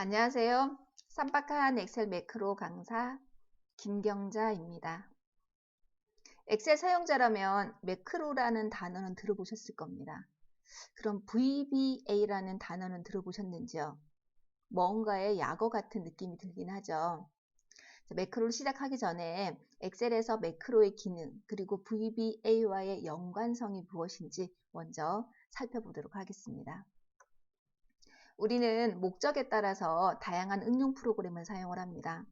안녕하세요. 쌈박한 엑셀 매크로 강사 김경자입니다. 엑셀 사용자라면 매크로라는 단어는 들어보셨을 겁니다. 그럼 VBA라는 단어는 들어보셨는지요? 뭔가의 약어 같은 느낌이 들긴 하죠. 매크로를 시작하기 전에 엑셀에서 매크로의 기능 그리고 VBA와의 연관성이 무엇인지 먼저 살펴보도록 하겠습니다. 우리는 목적에 따라서 다양한 응용 프로그램을 사용을 합니다.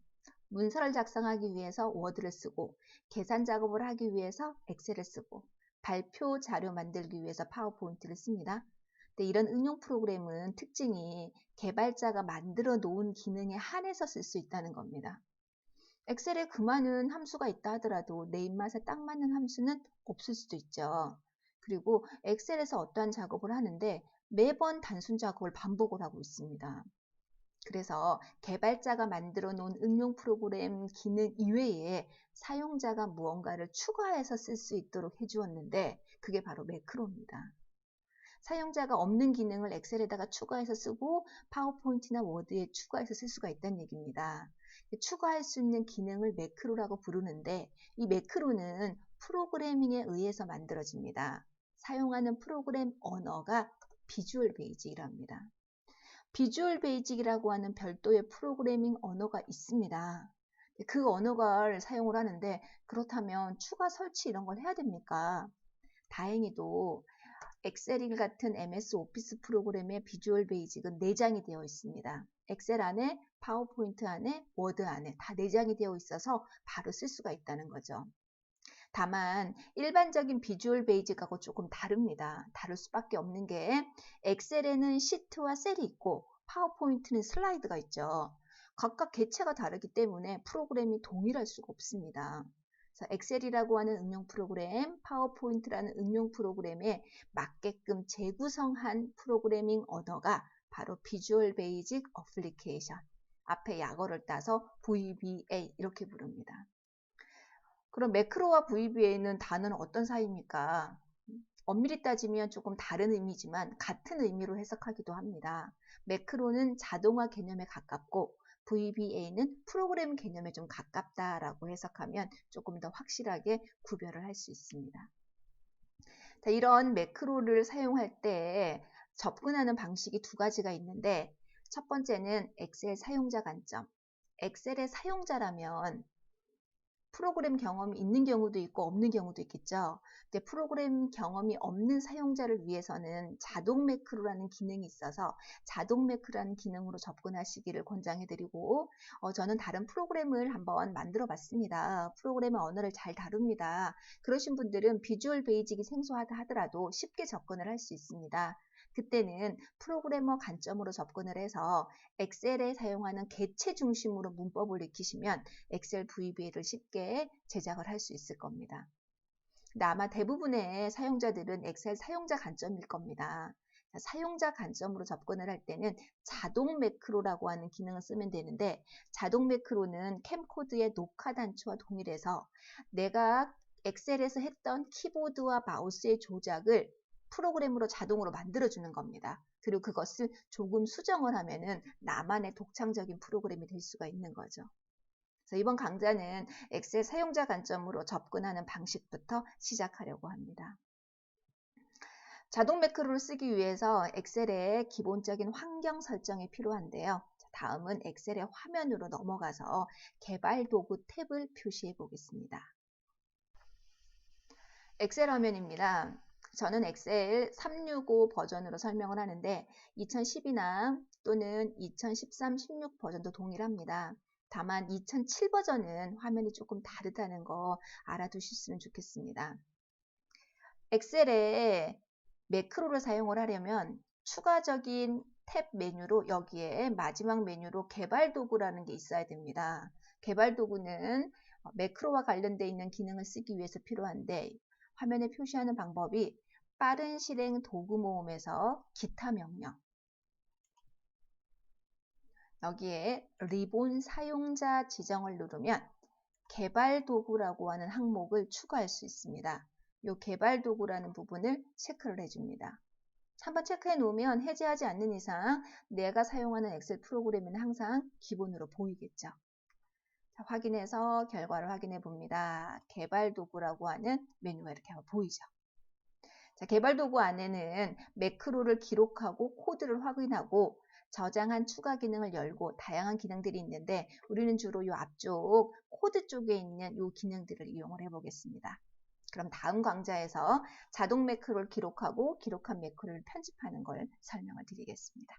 문서를 작성하기 위해서 워드를 쓰고, 계산 작업을 하기 위해서 엑셀을 쓰고, 발표 자료 만들기 위해서 파워포인트를 씁니다. 근데 이런 응용 프로그램은 특징이 개발자가 만들어 놓은 기능에 한해서 쓸 수 있다는 겁니다. 엑셀에 그 많은 함수가 있다 하더라도 내 입맛에 딱 맞는 함수는 없을 수도 있죠. 그리고 엑셀에서 어떠한 작업을 하는데 매번 단순 작업을 반복을 하고 있습니다. 그래서 개발자가 만들어 놓은 응용 프로그램 기능 이외에 사용자가 무언가를 추가해서 쓸 수 있도록 해주었는데 그게 바로 매크로입니다. 사용자가 없는 기능을 엑셀에다가 추가해서 쓰고 파워포인트나 워드에 추가해서 쓸 수가 있다는 얘기입니다. 추가할 수 있는 기능을 매크로라고 부르는데 이 매크로는 프로그래밍에 의해서 만들어집니다. 사용하는 프로그램 언어가 비주얼 베이직이랍니다. 비주얼 베이직이라고 하는 별도의 프로그래밍 언어가 있습니다. 그 언어를 사용을 하는데 그렇다면 추가 설치 이런 걸 해야 됩니까? 다행히도 엑셀 같은 MS 오피스 프로그램의 비주얼 베이직은 내장이 되어 있습니다. 엑셀 안에, 파워포인트 안에, 워드 안에 다 내장이 되어 있어서 바로 쓸 수가 있다는 거죠. 다만 일반적인 비주얼 베이직하고 조금 다릅니다. 다를 수밖에 없는 게 엑셀에는 시트와 셀이 있고 파워포인트는 슬라이드가 있죠. 각각 개체가 다르기 때문에 프로그램이 동일할 수가 없습니다. 엑셀이라고 하는 응용 프로그램, 파워포인트라는 응용 프로그램에 맞게끔 재구성한 프로그래밍 언어가 바로 비주얼 베이직 어플리케이션, 앞에 약어를 따서 VBA 이렇게 부릅니다. 그럼 매크로와 VBA는 단어는 어떤 사이입니까? 엄밀히 따지면 조금 다른 의미지만 같은 의미로 해석하기도 합니다. 매크로는 자동화 개념에 가깝고 VBA는 프로그램 개념에 좀 가깝다라고 해석하면 조금 더 확실하게 구별을 할 수 있습니다. 자, 이런 매크로를 사용할 때 접근하는 방식이 두 가지가 있는데 첫 번째는 엑셀 사용자 관점. 엑셀의 사용자라면 프로그램 경험이 있는 경우도 있고 없는 경우도 있겠죠. 근데 프로그램 경험이 없는 사용자를 위해서는 자동 매크로라는 기능이 있어서 자동 매크로라는 기능으로 접근하시기를 권장해드리고 저는 다른 프로그램을 한번 만들어 봤습니다. 프로그램의 언어를 잘 다룹니다. 그러신 분들은 비주얼 베이직이 생소하다 하더라도 쉽게 접근을 할 수 있습니다. 그때는 프로그래머 관점으로 접근을 해서 엑셀에 사용하는 개체 중심으로 문법을 익히시면 엑셀 VBA를 쉽게 제작을 할 수 있을 겁니다. 근데 아마 대부분의 사용자들은 엑셀 사용자 관점일 겁니다. 사용자 관점으로 접근을 할 때는 자동 매크로라고 하는 기능을 쓰면 되는데 자동 매크로는 캠코드의 녹화 단추와 동일해서 내가 엑셀에서 했던 키보드와 마우스의 조작을 프로그램으로 자동으로 만들어주는 겁니다. 그리고 그것을 조금 수정을 하면은 나만의 독창적인 프로그램이 될 수가 있는 거죠. 그래서 이번 강좌는 엑셀 사용자 관점으로 접근하는 방식부터 시작하려고 합니다. 자동 매크로를 쓰기 위해서 엑셀의 기본적인 환경 설정이 필요한데요. 다음은 엑셀의 화면으로 넘어가서 개발 도구 탭을 표시해 보겠습니다. 엑셀 화면입니다. 저는 엑셀 365 버전으로 설명을 하는데 2012나 또는 2013, 16 버전도 동일합니다. 다만 2007 버전은 화면이 조금 다르다는 거 알아두셨으면 좋겠습니다. 엑셀에 매크로를 사용을 하려면 추가적인 탭 메뉴로 여기에 마지막 메뉴로 개발 도구라는 게 있어야 됩니다. 개발 도구는 매크로와 관련되어 있는 기능을 쓰기 위해서 필요한데 화면에 표시하는 방법이 빠른 실행 도구 모음에서 기타 명령 여기에 리본 사용자 지정을 누르면 개발 도구라고 하는 항목을 추가할 수 있습니다. 이 개발 도구라는 부분을 체크를 해줍니다. 한번 체크해 놓으면 해제하지 않는 이상 내가 사용하는 엑셀 프로그램은 항상 기본으로 보이겠죠. 자, 확인해서 결과를 확인해 봅니다. 개발 도구라고 하는 메뉴가 이렇게 보이죠. 자, 개발 도구 안에는 매크로를 기록하고 코드를 확인하고 저장한 추가 기능을 열고 다양한 기능들이 있는데 우리는 주로 이 앞쪽 코드 쪽에 있는 이 기능들을 이용을 해 보겠습니다. 그럼 다음 강좌에서 자동 매크로를 기록하고 기록한 매크로를 편집하는 걸 설명을 드리겠습니다.